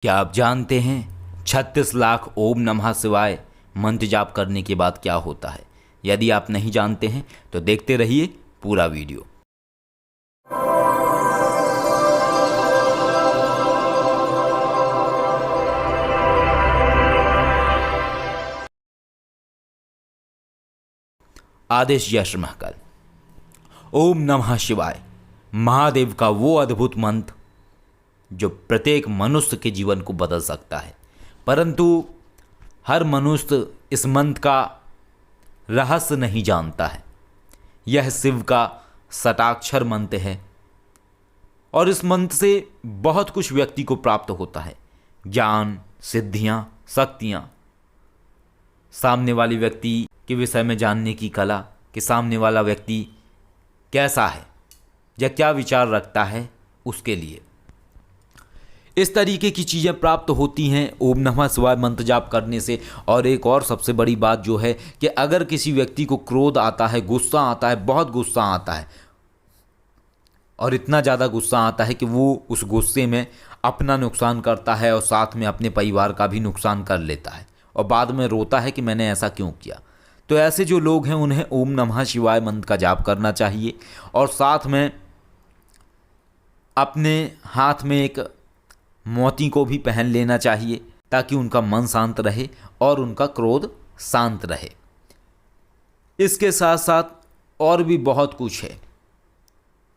क्या आप जानते हैं 36 लाख ओम नमः शिवाय मंत्र जाप करने के बाद क्या होता है? यदि आप नहीं जानते हैं तो देखते रहिए पूरा वीडियो। आदेश यश महाकाल। ओम नमः शिवाय महादेव का वो अद्भुत मंत्र जो प्रत्येक मनुष्य के जीवन को बदल सकता है, परंतु हर मनुष्य इस मंत्र का रहस्य नहीं जानता है। यह शिव का षटाक्षर मंत्र है और इस मंत्र से बहुत कुछ व्यक्ति को प्राप्त होता है। ज्ञान, सिद्धियां, शक्तियां, सामने वाले व्यक्ति के विषय में जानने की कला कि सामने वाला व्यक्ति कैसा है या क्या विचार रखता है, उसके लिए इस तरीके की चीज़ें प्राप्त होती हैं ओम नमः शिवाय मंत्र जाप करने से। और एक और सबसे बड़ी बात जो है कि अगर किसी व्यक्ति को क्रोध आता है, गुस्सा आता है, बहुत गुस्सा आता है और इतना ज़्यादा गुस्सा आता है कि वो उस गुस्से में अपना नुकसान करता है और साथ में अपने परिवार का भी नुकसान कर लेता है और बाद में रोता है कि मैंने ऐसा क्यों किया, तो ऐसे जो लोग हैं उन्हें ओम नमः शिवाय मंत्र का जाप करना चाहिए और साथ में अपने हाथ में एक मोती को भी पहन लेना चाहिए ताकि उनका मन शांत रहे और उनका क्रोध शांत रहे। इसके साथ साथ और भी बहुत कुछ है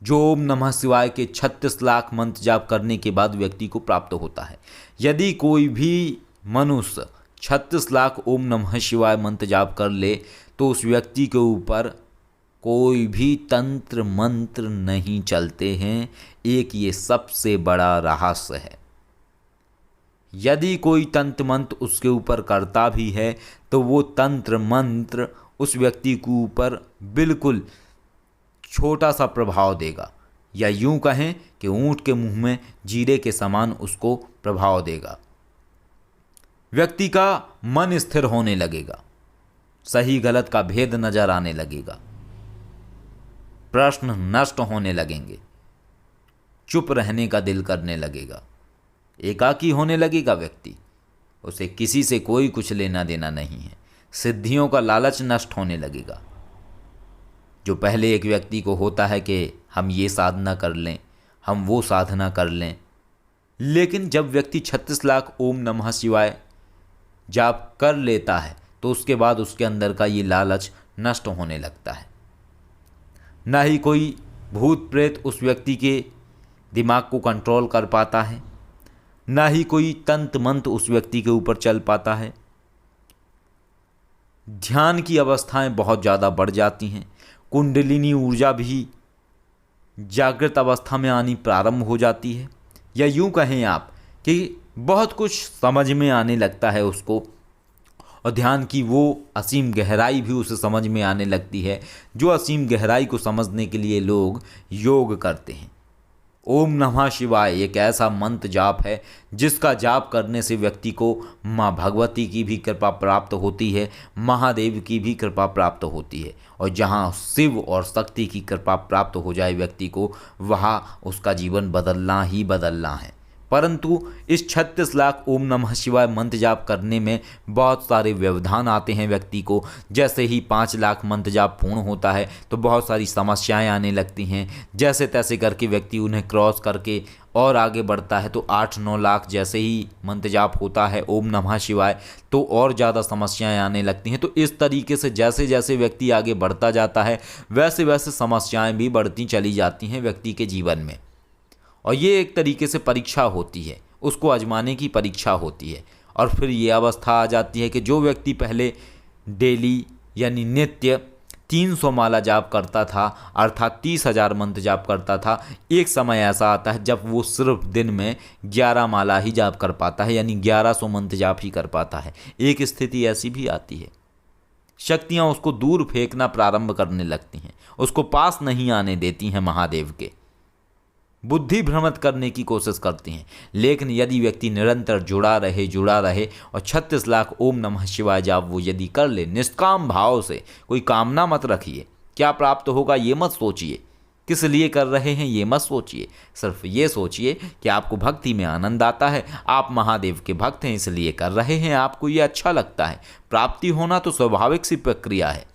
जो ओम नमः शिवाय के 36 लाख मंत्र जाप करने के बाद व्यक्ति को प्राप्त होता है। यदि कोई भी मनुष्य 36 लाख ओम नमः शिवाय मंत्र जाप कर ले तो उस व्यक्ति के ऊपर कोई भी तंत्र मंत्र नहीं चलते हैं। एक ये सबसे बड़ा रहस्य है। यदि कोई तंत्र मंत्र उसके ऊपर करता भी है तो वो तंत्र मंत्र उस व्यक्ति के ऊपर बिल्कुल छोटा सा प्रभाव देगा, या यूं कहें कि ऊंट के मुंह में जीरे के समान उसको प्रभाव देगा। व्यक्ति का मन स्थिर होने लगेगा, सही गलत का भेद नजर आने लगेगा, प्रश्न नष्ट होने लगेंगे, चुप रहने का दिल करने लगेगा, एकाकी होने लगेगा व्यक्ति, उसे किसी से कोई कुछ लेना देना नहीं है, सिद्धियों का लालच नष्ट होने लगेगा। जो पहले एक व्यक्ति को होता है कि हम ये साधना कर लें, हम वो साधना कर लें, लेकिन जब व्यक्ति 36 लाख ओम नमः शिवाय जाप कर लेता है तो उसके बाद उसके अंदर का ये लालच नष्ट होने लगता है। ना ही कोई भूत प्रेत उस व्यक्ति के दिमाग को कंट्रोल कर पाता है, ना ही कोई तंत्र मंत्र उस व्यक्ति के ऊपर चल पाता है। ध्यान की अवस्थाएं बहुत ज़्यादा बढ़ जाती हैं, कुंडलिनी ऊर्जा भी जागृत अवस्था में आनी प्रारंभ हो जाती है, या यूं कहें आप कि बहुत कुछ समझ में आने लगता है उसको, और ध्यान की वो असीम गहराई भी उसे समझ में आने लगती है, जो असीम गहराई को समझने के लिए लोग योग करते हैं। ओम नमः शिवाय एक ऐसा मंत्र जाप है जिसका जाप करने से व्यक्ति को माँ भगवती की भी कृपा प्राप्त होती है, महादेव की भी कृपा प्राप्त होती है, और जहाँ शिव और शक्ति की कृपा प्राप्त हो जाए व्यक्ति को, वहाँ उसका जीवन बदलना ही बदलना है। परंतु इस 36 लाख ओम नमः शिवाय मंत्र जाप करने में बहुत सारे व्यवधान आते हैं व्यक्ति को। जैसे ही 5 लाख मंत्र जाप पूर्ण होता है तो बहुत सारी समस्याएं आने लगती हैं। जैसे तैसे करके व्यक्ति उन्हें क्रॉस करके और आगे बढ़ता है तो 8-9 लाख जैसे ही मंत्र जाप होता है ओम नमः शिवाय तो और ज़्यादा समस्याएं आने लगती हैं। तो इस तरीके से जैसे जैसे व्यक्ति आगे बढ़ता जाता है वैसे वैसे समस्याएँ भी बढ़ती चली जाती हैं व्यक्ति के जीवन में, और ये एक तरीके से परीक्षा होती है, उसको आजमाने की परीक्षा होती है। और फिर ये अवस्था आ जाती है कि जो व्यक्ति पहले डेली यानी नित्य 300 माला जाप करता था, अर्थात 30,000 मंत्र जाप करता था, एक समय ऐसा आता है जब वो सिर्फ दिन में 11 माला ही जाप कर पाता है, यानी 1100 मंत्र जाप ही कर पाता है। एक स्थिति ऐसी भी आती है, शक्तियाँ उसको दूर फेंकना प्रारंभ करने लगती हैं, उसको पास नहीं आने देती हैं महादेव के, बुद्धि भ्रमित करने की कोशिश करती हैं। लेकिन यदि व्यक्ति निरंतर जुड़ा रहे और 36 लाख ओम नमः शिवाय जाप वो यदि कर ले निष्काम भाव से, कोई कामना मत रखिए, क्या प्राप्त होगा ये मत सोचिए, किस लिए कर रहे हैं ये मत सोचिए, सिर्फ ये सोचिए कि आपको भक्ति में आनंद आता है, आप महादेव के भक्त हैं इसलिए कर रहे हैं, आपको ये अच्छा लगता है। प्राप्ति होना तो स्वाभाविक सी प्रक्रिया है।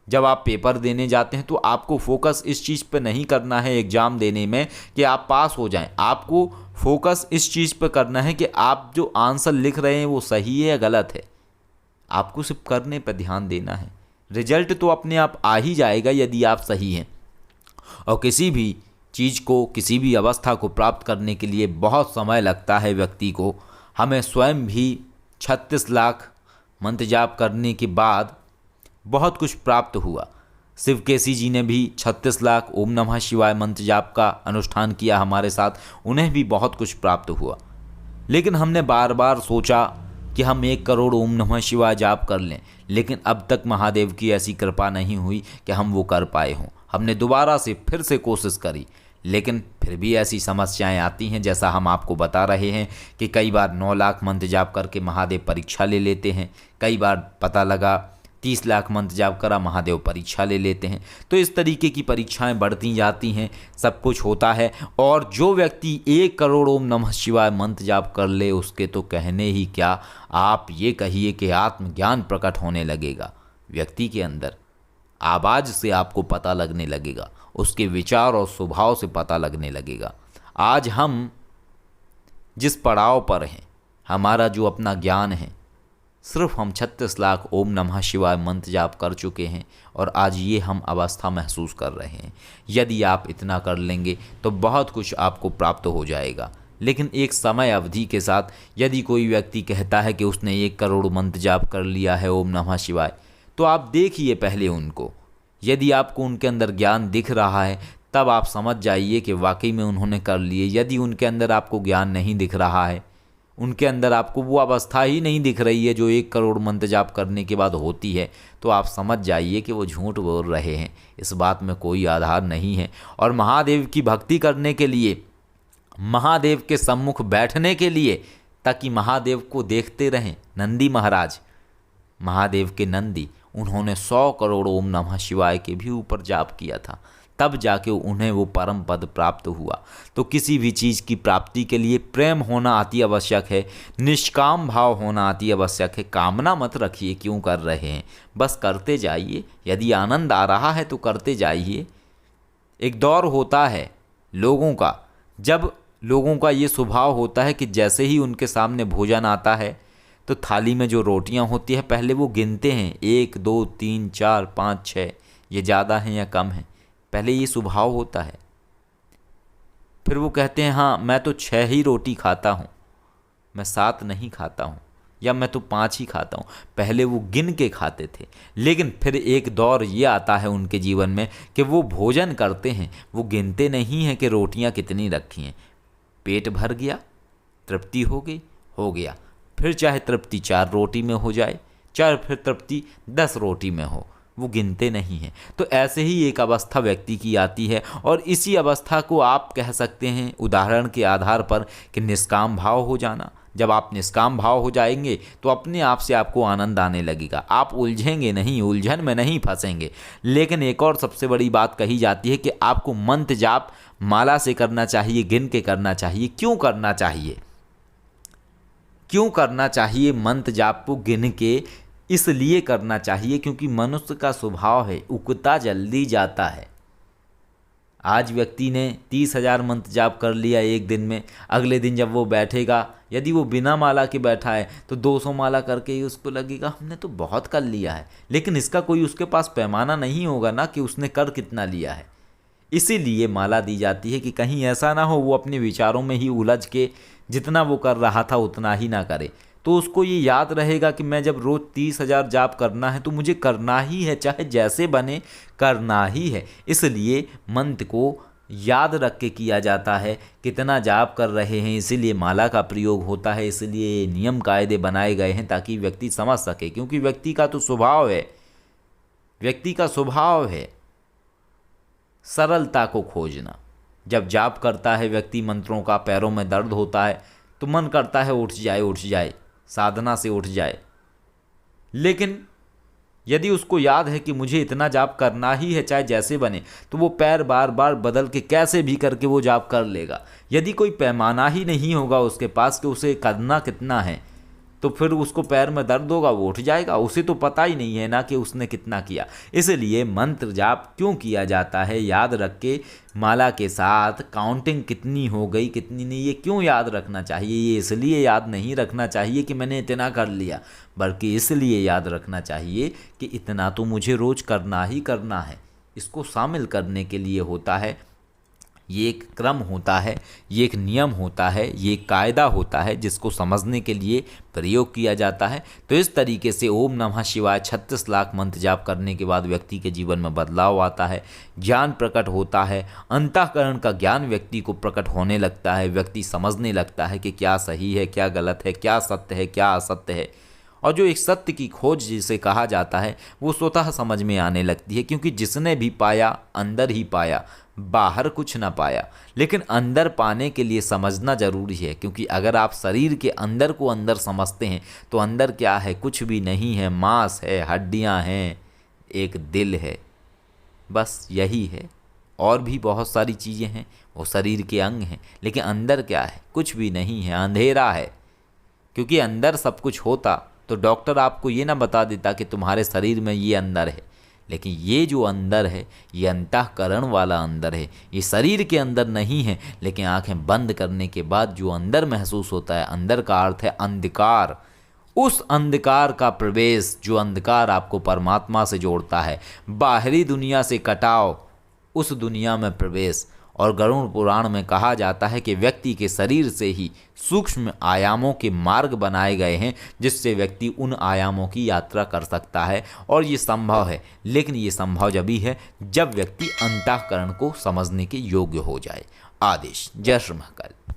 जब आप पेपर देने जाते हैं तो आपको फोकस इस चीज़ पर नहीं करना है एग्ज़ाम देने में कि आप पास हो जाएं, आपको फोकस इस चीज़ पर करना है कि आप जो आंसर लिख रहे हैं वो सही है या गलत है। आपको सिर्फ करने पर ध्यान देना है, रिजल्ट तो अपने आप आ ही जाएगा यदि आप सही हैं। और किसी भी चीज़ को, किसी भी अवस्था को प्राप्त करने के लिए बहुत समय लगता है व्यक्ति को। हमें स्वयं भी 36 लाख मंत्र जाप करने के बाद बहुत कुछ प्राप्त हुआ। शिवकेशी जी ने भी 36 लाख ओम नमः शिवाय मंत्र जाप का अनुष्ठान किया हमारे साथ, उन्हें भी बहुत कुछ प्राप्त हुआ। लेकिन हमने बार बार सोचा कि हम 1 करोड़ ओम नमः शिवाय जाप कर लें, लेकिन अब तक महादेव की ऐसी कृपा नहीं हुई कि हम वो कर पाए हों। हमने दोबारा से फिर से कोशिश करी, लेकिन फिर भी ऐसी समस्याएं आती हैं, जैसा हम आपको बता रहे हैं कि कई बार 9 लाख मंत्र जाप करके महादेव परीक्षा ले लेते हैं, कई बार पता लगा 30 लाख मंत्र जाप करा महादेव परीक्षा ले लेते हैं। तो इस तरीके की परीक्षाएं बढ़ती जाती हैं, सब कुछ होता है। और जो व्यक्ति 1 करोड़ ओम नमः शिवाय मंत्र जाप कर ले उसके तो कहने ही क्या, आप ये कहिए कि आत्मज्ञान प्रकट होने लगेगा व्यक्ति के अंदर। आवाज़ से आपको पता लगने लगेगा, उसके विचार और स्वभाव से पता लगने लगेगा। आज हम जिस पड़ाव पर हैं, हमारा जो अपना ज्ञान है, सिर्फ हम 36 लाख ओम नमः शिवाय मंत्र जाप कर चुके हैं और आज ये हम अवस्था महसूस कर रहे हैं। यदि आप इतना कर लेंगे तो बहुत कुछ आपको प्राप्त हो जाएगा। लेकिन एक समय अवधि के साथ यदि कोई व्यक्ति कहता है कि उसने 1 करोड़ मंत्र जाप कर लिया है ओम नमः शिवाय, तो आप देखिए पहले उनको। यदि आपको उनके अंदर ज्ञान दिख रहा है तब आप समझ जाइए कि वाकई में उन्होंने कर लिए। यदि उनके अंदर आपको ज्ञान नहीं दिख रहा है, उनके अंदर आपको वो अवस्था ही नहीं दिख रही है जो 1 करोड़ मंत्र जाप करने के बाद होती है, तो आप समझ जाइए कि वो झूठ बोल रहे हैं। इस बात में कोई आधार नहीं है। और महादेव की भक्ति करने के लिए, महादेव के सम्मुख बैठने के लिए, ताकि महादेव को देखते रहें, नंदी महाराज, महादेव के नंदी, उन्होंने 100 करोड़ ओम नमः शिवाय के भी ऊपर जाप किया था, तब जाके उन्हें वो परम पद प्राप्त हुआ। तो किसी भी चीज़ की प्राप्ति के लिए प्रेम होना अति आवश्यक है, निष्काम भाव होना अति आवश्यक है। कामना मत रखिए क्यों कर रहे हैं, बस करते जाइए। यदि आनंद आ रहा है तो करते जाइए। एक दौर होता है लोगों का, जब लोगों का ये स्वभाव होता है कि जैसे ही उनके सामने भोजन आता है तो थाली में जो रोटियां होती है पहले वो गिनते हैं, 1 2 3 4 5 6, ये ज़्यादा हैं या कम हैं, पहले ये स्वभाव होता है। फिर वो कहते हैं हाँ मैं तो 6 ही रोटी खाता हूँ, मैं 7 नहीं खाता हूँ, या मैं तो 5 ही खाता हूँ। पहले वो गिन के खाते थे, लेकिन फिर एक दौर ये आता है उनके जीवन में कि वो भोजन करते हैं, वो गिनते नहीं हैं कि रोटियाँ कितनी रखी हैं। पेट भर गया, तृप्ति हो गई, हो गया। फिर चाहे तृप्ति 4 रोटी में हो जाए, चाहे फिर तृप्ति 10 रोटी में हो, वो गिनते नहीं हैं। तो ऐसे ही एक अवस्था व्यक्ति की आती है, और इसी अवस्था को आप कह सकते हैं उदाहरण के आधार पर कि निष्काम भाव हो जाना। जब आप निष्काम भाव हो जाएंगे तो अपने आप से आपको आनंद आने लगेगा, आप उलझेंगे नहीं, उलझन में नहीं फंसेंगे। लेकिन एक और सबसे बड़ी बात कही जाती है कि आपको मंत्र जाप माला से करना चाहिए, गिन के करना चाहिए। क्यों करना चाहिए? क्यों करना चाहिए मंत्र जाप को गिन के? इसलिए करना चाहिए क्योंकि मनुष्य का स्वभाव है, उगता जल्दी जाता है। आज व्यक्ति ने 30,000 मंत्र जाप कर लिया एक दिन में, अगले दिन जब वो बैठेगा, यदि वो बिना माला के बैठा है तो 200 माला करके ही उसको लगेगा हमने तो बहुत कर लिया है। लेकिन इसका कोई उसके पास पैमाना नहीं होगा ना कि उसने कर कितना लिया है। इसीलिए माला दी जाती है कि कहीं ऐसा ना हो वो अपने विचारों में ही उलझ के जितना वो कर रहा था उतना ही ना करे। तो उसको ये याद रहेगा कि मैं जब रोज़ 30,000 जाप करना है तो मुझे करना ही है, चाहे जैसे बने करना ही है। इसलिए मंत्र को याद रख के किया जाता है कितना जाप कर रहे हैं, इसीलिए माला का प्रयोग होता है। इसलिए नियम कायदे बनाए गए हैं ताकि व्यक्ति समझ सके, क्योंकि व्यक्ति का तो स्वभाव है, व्यक्ति का स्वभाव है सरलता को खोजना। जब जाप करता है व्यक्ति मंत्रों का, पैरों में दर्द होता है तो मन करता है उठ जाए, साधना से उठ जाए। लेकिन यदि उसको याद है कि मुझे इतना जाप करना ही है चाहे जैसे बने, तो वो पैर बार बार बदल के कैसे भी करके वो जाप कर लेगा। यदि कोई पैमाना ही नहीं होगा उसके पास कि उसे करना कितना है, तो फिर उसको पैर में दर्द होगा, वो उठ जाएगा। उसे तो पता ही नहीं है ना कि उसने कितना किया। इसलिए मंत्र जाप क्यों किया जाता है, याद रख के माला के साथ काउंटिंग कितनी हो गई कितनी नहीं, ये क्यों याद रखना चाहिए। ये इसलिए याद नहीं रखना चाहिए कि मैंने इतना कर लिया, बल्कि इसलिए याद रखना चाहिए कि इतना तो मुझे रोज़ करना ही करना है। इसको शामिल करने के लिए होता है, ये एक क्रम होता है, ये एक नियम होता है, ये एक कायदा होता है जिसको समझने के लिए प्रयोग किया जाता है। तो इस तरीके से ओम नमः शिवाय 36 लाख मंत्र जाप करने के बाद व्यक्ति के जीवन में बदलाव आता है, ज्ञान प्रकट होता है, अंतःकरण का ज्ञान व्यक्ति को प्रकट होने लगता है। व्यक्ति समझने लगता है कि क्या सही है, क्या गलत है, क्या सत्य है, क्या असत्य है। और जो एक सत्य की खोज जिसे कहा जाता है वो स्वतः समझ में आने लगती है, क्योंकि जिसने भी पाया अंदर ही पाया, बाहर कुछ ना पाया। लेकिन अंदर पाने के लिए समझना जरूरी है, क्योंकि अगर आप शरीर के अंदर को अंदर समझते हैं तो अंदर क्या है, कुछ भी नहीं है, मांस है, हड्डियां हैं, एक दिल है, बस यही है। और भी बहुत सारी चीज़ें हैं, वो शरीर के अंग हैं, लेकिन अंदर क्या है, कुछ भी नहीं है, अंधेरा है। क्योंकि अंदर सब कुछ होता तो डॉक्टर आपको ये ना बता देता कि तुम्हारे शरीर में ये अंदर है। लेकिन ये जो अंदर है ये अंतःकरण वाला अंदर है, ये शरीर के अंदर नहीं है। लेकिन आंखें बंद करने के बाद जो अंदर महसूस होता है, अंदर का अर्थ है अंधकार। उस अंधकार का प्रवेश, जो अंधकार आपको परमात्मा से जोड़ता है, बाहरी दुनिया से कटाव, उस दुनिया में प्रवेश। और गरुड़ पुराण में कहा जाता है कि व्यक्ति के शरीर से ही सूक्ष्म आयामों के मार्ग बनाए गए हैं, जिससे व्यक्ति उन आयामों की यात्रा कर सकता है। और ये संभव है, लेकिन ये संभव जब ही है जब व्यक्ति अंतःकरण को समझने के योग्य हो जाए। आदेश। जय श्री महाकाल।